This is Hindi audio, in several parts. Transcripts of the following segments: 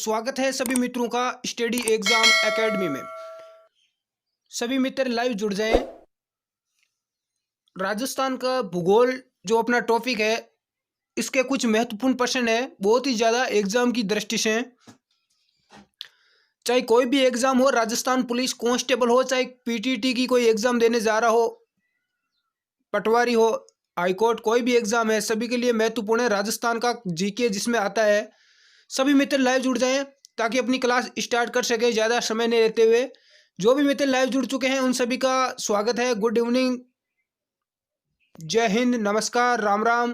स्वागत है सभी मित्रों का स्टडी एग्जाम एकेडमी में। सभी मित्र लाइव जुड़ जाएं। राजस्थान का भूगोल जो अपना टॉपिक है, इसके कुछ महत्वपूर्ण प्रश्न है, बहुत ही ज़्यादा एग्जाम की दृष्टि से। चाहे कोई भी एग्जाम हो, राजस्थान पुलिस कांस्टेबल हो, चाहे पीटीटी की कोई एग्जाम देने जा रहा हो, पटवारी हो, हाईकोर्ट, कोई भी एग्जाम है, सभी के लिए महत्वपूर्ण है। राजस्थान का जीके जिसमें आता है। सभी मित्र लाइव जुड़ जाएं ताकि अपनी क्लास स्टार्ट कर सके ज़्यादा समय नहीं लेते हुए। जो भी मित्र लाइव जुड़ चुके हैं उन सभी का स्वागत है। गुड इवनिंग, जय हिंद, नमस्कार, राम राम।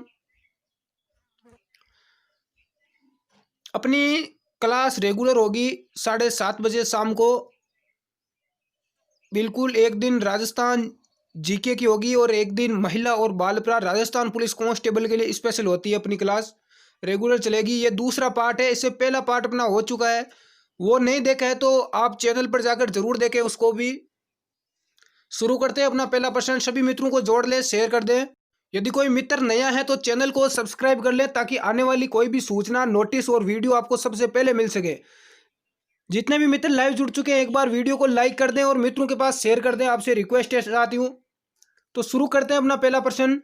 अपनी क्लास रेगुलर होगी 7:30 बजे शाम को। बिल्कुल एक दिन राजस्थान जीके की होगी और एक दिन महिला और बाल अपराध राजस्थान पुलिस कांस्टेबल के लिए स्पेशल होती है। अपनी क्लास रेगुलर चलेगी। ये दूसरा पार्ट है। इससे पहला पार्ट अपना हो चुका है, वो नहीं देखा है तो आप चैनल पर जाकर जरूर देखें उसको भी। शुरू करते हैं अपना पहला प्रश्न। सभी मित्रों को जोड़ लें, शेयर कर दें। यदि कोई मित्र नया है तो चैनल को सब्सक्राइब कर लें ताकि आने वाली कोई भी सूचना, नोटिस और वीडियो आपको सबसे पहले मिल सके। जितने भी मित्र लाइव जुड़ चुके हैं एक बार वीडियो को लाइक कर दें और मित्रों के पास शेयर कर दें। आपसे रिक्वेस्ट है चाहती हूँ। तो शुरू करते हैं अपना पहला प्रश्न।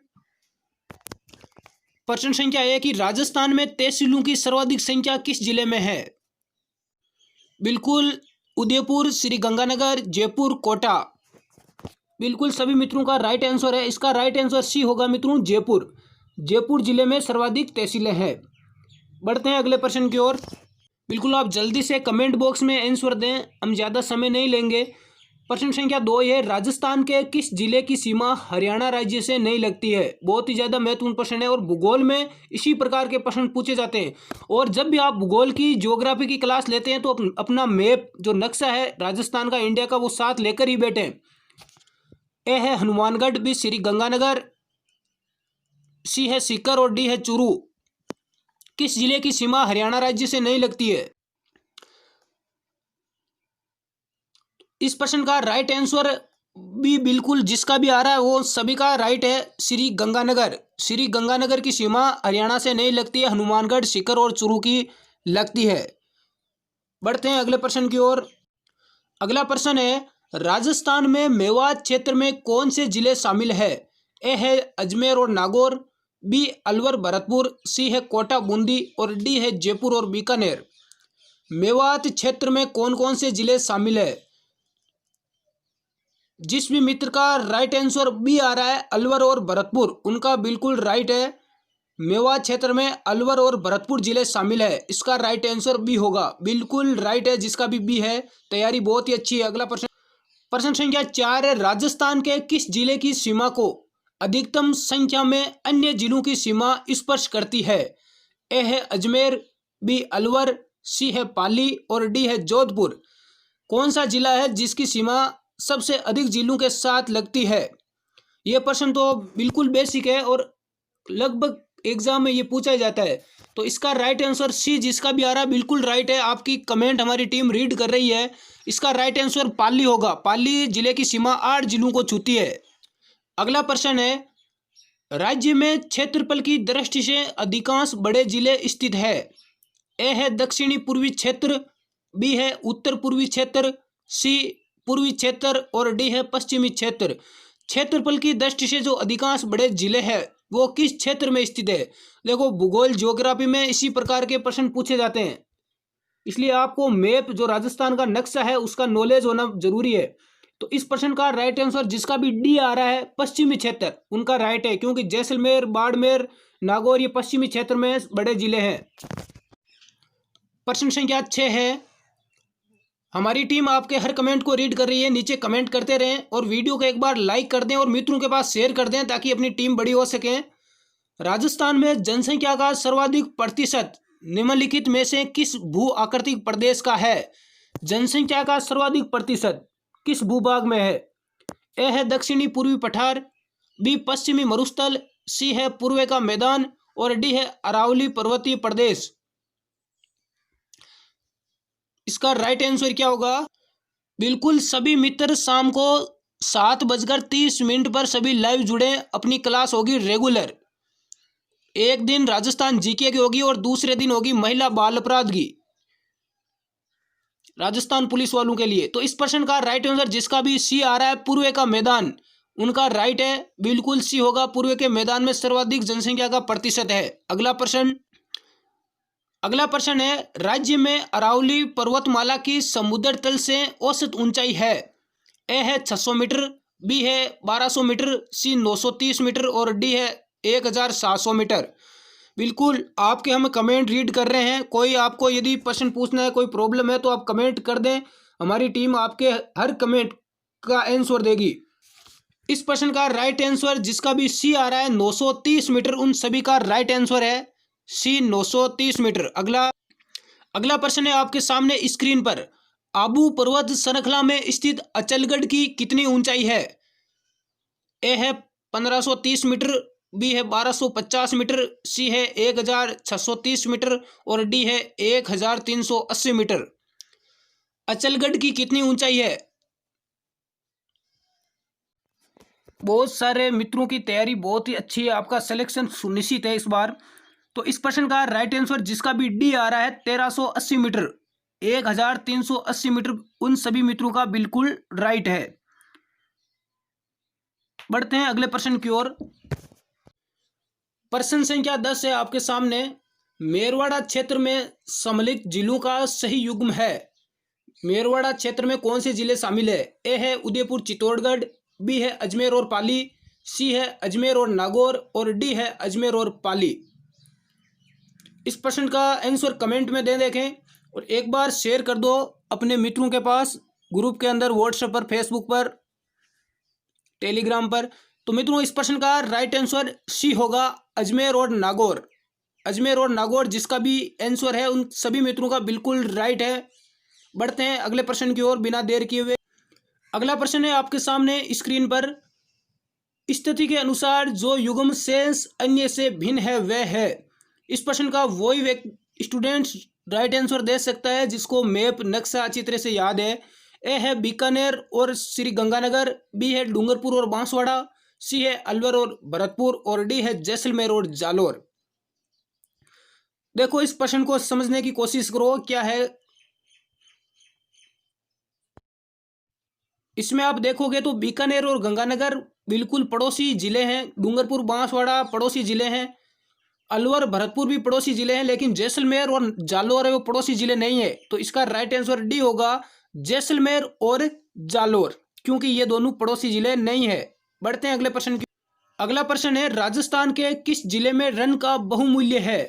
प्रश्न संख्या है कि राजस्थान में तहसीलों की सर्वाधिक संख्या किस जिले में है? बिल्कुल उदयपुर, श्री गंगानगर, जयपुर, कोटा। बिल्कुल सभी मित्रों का राइट आंसर है। इसका राइट आंसर सी होगा मित्रों, जयपुर। जयपुर जिले में सर्वाधिक तहसीलें हैं। बढ़ते हैं अगले प्रश्न की ओर। बिल्कुल आप जल्दी से कमेंट बॉक्स में आंसर दें, हम ज़्यादा समय नहीं लेंगे। प्रश्न संख्या 2 है, राजस्थान के किस जिले की सीमा हरियाणा राज्य से नहीं लगती है? बहुत ही ज़्यादा महत्वपूर्ण प्रश्न है और भूगोल में इसी प्रकार के प्रश्न पूछे जाते हैं। और जब भी आप भूगोल की, ज्योग्राफी की क्लास लेते हैं तो अपना मैप, जो नक्शा है राजस्थान का, इंडिया का, वो साथ लेकर ही बैठें। ए है हनुमानगढ़, बी श्री गंगानगर, सी है सीकर और डी है चूरू। किस जिले की सीमा हरियाणा राज्य से नहीं लगती है? इस प्रश्न का राइट आंसर भी बिल्कुल जिसका भी आ रहा है वो सभी का राइट है, श्री गंगानगर। श्री गंगानगर की सीमा हरियाणा से नहीं लगती है, हनुमानगढ़, सीकर और चूरू की लगती है। बढ़ते हैं अगले प्रश्न की ओर। अगला प्रश्न है, राजस्थान में मेवात क्षेत्र में कौन से जिले शामिल है? ए है अजमेर और नागौर, बी अलवर भरतपुर, सी है कोटा बूंदी और डी है जयपुर और बीकानेर। मेवात क्षेत्र में कौन कौन से जिले शामिल है? जिस भी मित्र का राइट आंसर बी आ रहा है, अलवर और भरतपुर, उनका बिल्कुल राइट है। मेवात क्षेत्र में अलवर और भरतपुर जिले शामिल है। इसका राइट आंसर बी होगा। बिल्कुल राइट है जिसका भी बी है। तैयारी बहुत ही अच्छी है। अगला प्रश्न, प्रश्न संख्या 4 है, राजस्थान के किस जिले की सीमा को अधिकतम संख्या में अन्य जिलों की सीमा स्पर्श करती है? ए है अजमेर, बी अलवर, सी है पाली और डी है जोधपुर। कौन सा जिला है जिसकी सीमा सबसे अधिक जिलों के साथ लगती है? यह प्रश्न तो बिल्कुल बेसिक है और लगभग एग्जाम में ये पूछा जाता है। तो इसका राइट आंसर सी जिसका भी आ रहा है बिल्कुल राइट है। आपकी कमेंट हमारी टीम रीड कर रही है। इसका राइट आंसर पाली होगा। पाली जिले की सीमा 8 जिलों को छूती है। अगला प्रश्न है, राज्य में क्षेत्रफल की दृष्टि से अधिकांश बड़े जिले स्थित है? ए है दक्षिणी पूर्वी क्षेत्र, बी है उत्तर पूर्वी क्षेत्र, सी पूर्वी क्षेत्र और डी है पश्चिमी क्षेत्र। क्षेत्रफल की दृष्टि से जो अधिकांश बड़े जिले हैं वो किस क्षेत्र में स्थित है? देखो भूगोल, ज्योग्राफी में इसी प्रकार के प्रश्न पूछे जाते हैं, इसलिए आपको मैप, जो राजस्थान का नक्शा है, उसका नॉलेज होना जरूरी है। तो इस प्रश्न का राइट आंसर जिसका भी डी आ रहा है, पश्चिमी क्षेत्र, उनका राइट है, क्योंकि जैसलमेर, बाड़मेर, नागौर ये पश्चिमी क्षेत्र में बड़े जिले हैं। प्रश्न संख्या 6 है, हमारी टीम आपके हर कमेंट को रीड कर रही है। नीचे कमेंट करते रहें और वीडियो को एक बार लाइक कर दें और मित्रों के पास शेयर कर दें ताकि अपनी टीम बड़ी हो सके। राजस्थान में जनसंख्या का सर्वाधिक प्रतिशत निम्नलिखित में से किस भू आकृतिक प्रदेश का है? जनसंख्या का सर्वाधिक प्रतिशत किस भूभाग में है? ए है दक्षिणी पूर्वी पठार, बी पश्चिमी मरुस्थल, सी है पूर्व का मैदान और डी है अरावली पर्वतीय प्रदेश। इसका राइट आंसर क्या होगा? बिल्कुल सभी मित्र शाम को 7:30 पर सभी लाइव जुड़े। अपनी क्लास होगी रेगुलर। एक दिन राजस्थान जीके की होगी और दूसरे दिन होगी महिला बाल अपराध की। राजस्थान पुलिस वालों के लिए। तो इस प्रश्न का राइट आंसर जिसका भी सी आ रहा है, पूर्व का मैदान उनका राइट है, बिल्कुल सी होगा। पूर्व के मैदान में सर्वाधिक जनसंख्या का प्रतिशत है। अगला प्रश्न है, राज्य में अरावली पर्वतमाला की समुद्र तल से औसत ऊंचाई है। ए है 600 मीटर, बी है 1200 मीटर, सी 930 मीटर और डी है 1700 मीटर। बिल्कुल आपके हम कमेंट रीड कर रहे हैं। कोई आपको यदि प्रश्न पूछना है, कोई प्रॉब्लम है तो आप कमेंट कर दें, हमारी टीम आपके हर कमेंट का आंसर देगी। इस प्रश्न का राइट आंसर जिसका भी सी आ रहा है 930 मीटर, उन सभी का राइट आंसर है सी 930 मीटर। अगला प्रश्न है आपके सामने स्क्रीन पर, आबू पर्वत श्रृंखला में स्थित अचलगढ़ की कितनी ऊंचाई है। ए है 1530 मीटर, बी है 1250 मीटर, सी है 1630 मीटर और डी है 1380 मीटर। अचलगढ़ की कितनी ऊंचाई है। बहुत सारे मित्रों की तैयारी बहुत ही अच्छी है, आपका सिलेक्शन सुनिश्चित है इस बार। तो इस प्रश्न का राइट आंसर जिसका भी डी आ रहा है 1380 मीटर, 1380 मीटर, उन सभी मित्रों का बिल्कुल राइट है। बढ़ते हैं अगले प्रश्न की ओर। प्रश्न संख्या 10 है आपके सामने, मेरवाड़ा क्षेत्र में सम्मिलित जिलों का सही युग्म है। मेरवाड़ा क्षेत्र में कौन से जिले शामिल है। ए है उदयपुर चित्तौड़गढ़, बी है अजमेर और पाली, सी है अजमेर और नागौर और डी है अजमेर और पाली। इस प्रश्न का आंसर कमेंट में दे देखें और एक बार शेयर कर दो अपने मित्रों के पास, ग्रुप के अंदर, व्हाट्सएप पर, फेसबुक पर, टेलीग्राम पर। तो मित्रों इस प्रश्न का राइट आंसर सी होगा, अजमेर और नागौर। अजमेर और नागौर जिसका भी आंसर है उन सभी मित्रों का बिल्कुल राइट है। बढ़ते हैं अगले प्रश्न की ओर बिना देर किए हुए। अगला प्रश्न है आपके सामने स्क्रीन पर, स्थिति के अनुसार जो युग्म शेष अन्य से भिन्न है वह है। इस प्रश्न का वही स्टूडेंट राइट आंसर दे सकता है जिसको मैप नक्शा अच्छी तरह से याद है। ए है बीकानेर और श्री गंगानगर, बी है डूंगरपुर और बांसवाड़ा, सी है अलवर और भरतपुर और डी है जैसलमेर और जालोर। देखो इस प्रश्न को समझने की कोशिश करो क्या है। इसमें आप देखोगे तो बीकानेर और गंगानगर बिल्कुल पड़ोसी जिले हैं, डूंगरपुर बांसवाड़ा पड़ोसी जिले हैं, अलवर भरतपुर भी पड़ोसी जिले हैं, लेकिन जैसलमेर और जालोर है वो पड़ोसी जिले नहीं है। तो इसका राइट आंसर डी होगा, जैसलमेर और जालोर, क्योंकि ये दोनों पड़ोसी जिले नहीं है। बढ़ते हैं अगले प्रश्न की। अगला प्रश्न है, राजस्थान के किस जिले में रन का बहुमूल्य है।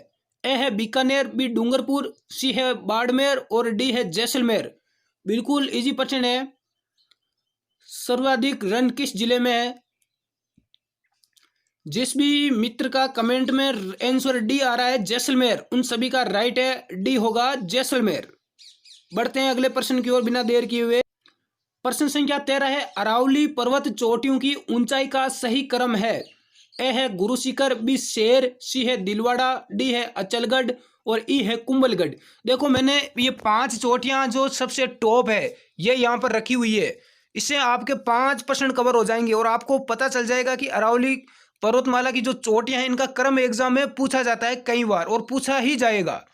ए है बीकानेर, बी डूंगरपुर, सी है बाड़मेर और डी है जैसलमेर। बिल्कुल इजी प्रश्न है, सर्वाधिक रन किस जिले में है। जिस भी मित्र का कमेंट में आंसर डी आ रहा है जैसलमेर, उन सभी का राइट है, डी होगा जैसलमेर। बढ़ते हैं अगले प्रश्न की ओर बिना देर किए हुए। प्रश्न संख्या 13 है, अरावली पर्वत चोटियों की ऊंचाई का सही क्रम है। ए है गुरु शिखर, बी शेर, सी है दिलवाड़ा, डी है अचलगढ़ और ई है कुंभलगढ़। देखो मैंने ये 5 चोटियां जो सबसे टॉप है ये यहाँ पर रखी हुई है, इससे आपके 5 प्रश्न कवर हो जाएंगे और आपको पता चल जाएगा कि अरावली पर्वतमाला की जो चोटियां हैं इनका क्रम एग्जाम में पूछा जाता है कई बार और पूछा ही जाएगा।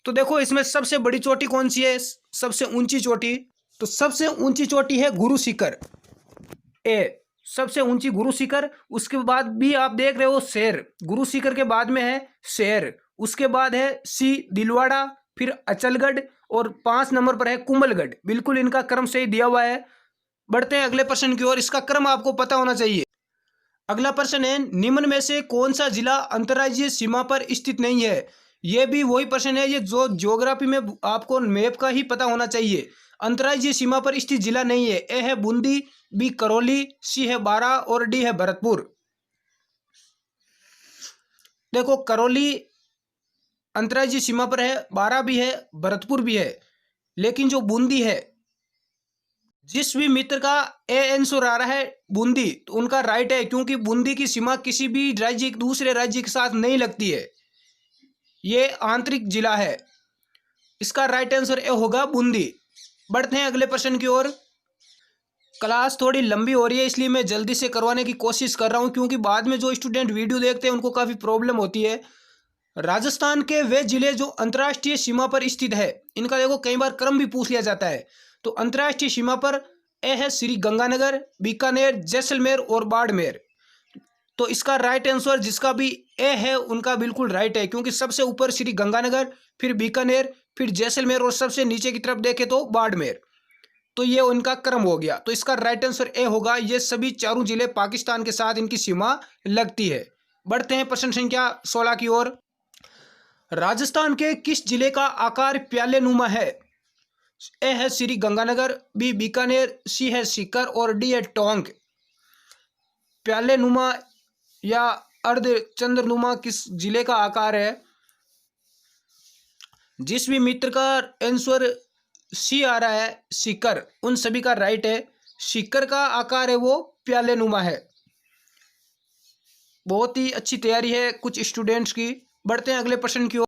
तो देखो इसमें सबसे बड़ी चोटी कौन सी है, सबसे ऊंची चोटी। तो सबसे ऊंची चोटी है गुरु शिखर, ए सबसे ऊंची गुरु शिखर। उसके बाद भी आप देख रहे हो शेर, गुरु शिखर के बाद में है शेर, उसके बाद है सी दिलवाड़ा, फिर अचलगढ़ और 5 नंबर पर है कुंभलगढ़। बिल्कुल इनका क्रम सही दिया हुआ है। बढ़ते हैं अगले प्रश्न की ओर, इसका क्रम आपको पता होना चाहिए। अगला प्रश्न है, निम्न में से कौन सा जिला अंतर्राज्यीय सीमा पर स्थित नहीं है। यह भी वही प्रश्न है, ये जो ज्योग्राफी में आपको मैप का ही पता होना चाहिए। अंतर्राज्यीय सीमा पर स्थित जिला नहीं है। ए है बूंदी, बी करौली, सी है बारा और डी है भरतपुर। देखो करौली अंतर्राज्यीय सीमा पर है, बारा भी है, भरतपुर भी है, लेकिन जो बूंदी है, जिस भी मित्र का ए आंसर आ रहा है बूंदी, तो उनका राइट है, क्योंकि बूंदी की सीमा किसी भी राज्य दूसरे राज्य के साथ नहीं लगती है, ये आंतरिक जिला है। इसका राइट आंसर ए होगा बूंदी। बढ़ते हैं अगले प्रश्न की ओर। क्लास थोड़ी लंबी हो रही है इसलिए मैं जल्दी से करवाने की कोशिश कर रहा हूं, क्योंकि बाद में जो स्टूडेंट वीडियो देखते हैं उनको काफ़ी प्रॉब्लम होती है। राजस्थान के वे जिले जो अंतर्राष्ट्रीय सीमा पर स्थित है, इनका देखो कई बार क्रम भी पूछ लिया जाता है। तो अंतर्राष्ट्रीय सीमा पर ए है श्री गंगानगर, बीकानेर, जैसलमेर और बाड़मेर। तो इसका राइट आंसर जिसका भी ए है उनका बिल्कुल राइट है, क्योंकि सबसे ऊपर श्री गंगानगर, फिर बीकानेर, फिर जैसलमेर और सबसे नीचे की तरफ देखे तो बाड़मेर। तो ये उनका क्रम हो गया। तो इसका राइट आंसर ए होगा। ये सभी चारों जिले पाकिस्तान के साथ इनकी सीमा लगती है। बढ़ते हैं प्रश्न संख्या 16 की ओर। राजस्थान के किस जिले का आकार प्याले नुमा है? ए है श्री गंगानगर, बी बीकानेर, सी है सीकर और डी है टोंक। प्याले नुमा या अर्ध चंद्रनुमा किस जिले का आकार है? जिस भी मित्र का आंसर सी आ रहा है सीकर, उन सभी का राइट है। सीकर का आकार है वो प्याले नुमा है। बहुत ही अच्छी तैयारी है कुछ स्टूडेंट्स की। बढ़ते हैं अगले प्रश्न की ओर।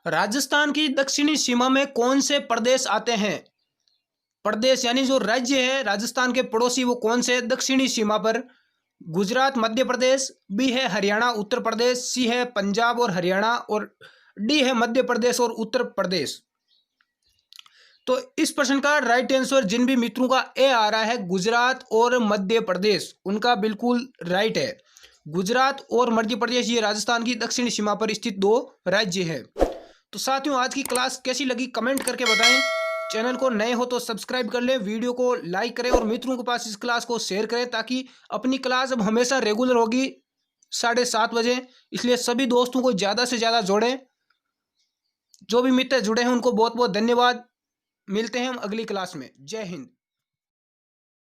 राजस्थान की दक्षिणी सीमा में कौन से प्रदेश आते हैं? प्रदेश यानी जो राज्य है राजस्थान के पड़ोसी, वो कौन से दक्षिणी सीमा पर? गुजरात, मध्य प्रदेश, बी है हरियाणा, उत्तर प्रदेश, सी है पंजाब और हरियाणा और डी है मध्य प्रदेश और उत्तर प्रदेश। तो इस प्रश्न का राइट आंसर जिन भी मित्रों का ए आ रहा है गुजरात और मध्य प्रदेश, उनका बिल्कुल राइट है। गुजरात और मध्य प्रदेश ये राजस्थान की दक्षिणी सीमा पर स्थित दो राज्य हैं। तो साथियों, आज की क्लास कैसी लगी कमेंट करके बताएं। चैनल को नए हो तो सब्सक्राइब कर लें, वीडियो को लाइक करें और मित्रों के पास इस क्लास को शेयर करें, ताकि अपनी क्लास अब हमेशा रेगुलर होगी 7:30 बजे। इसलिए सभी दोस्तों को ज़्यादा से ज़्यादा जोड़ें। जो भी मित्र जुड़े हैं उनको बहुत बहुत धन्यवाद। मिलते हैं हम अगली क्लास में। जय हिंद।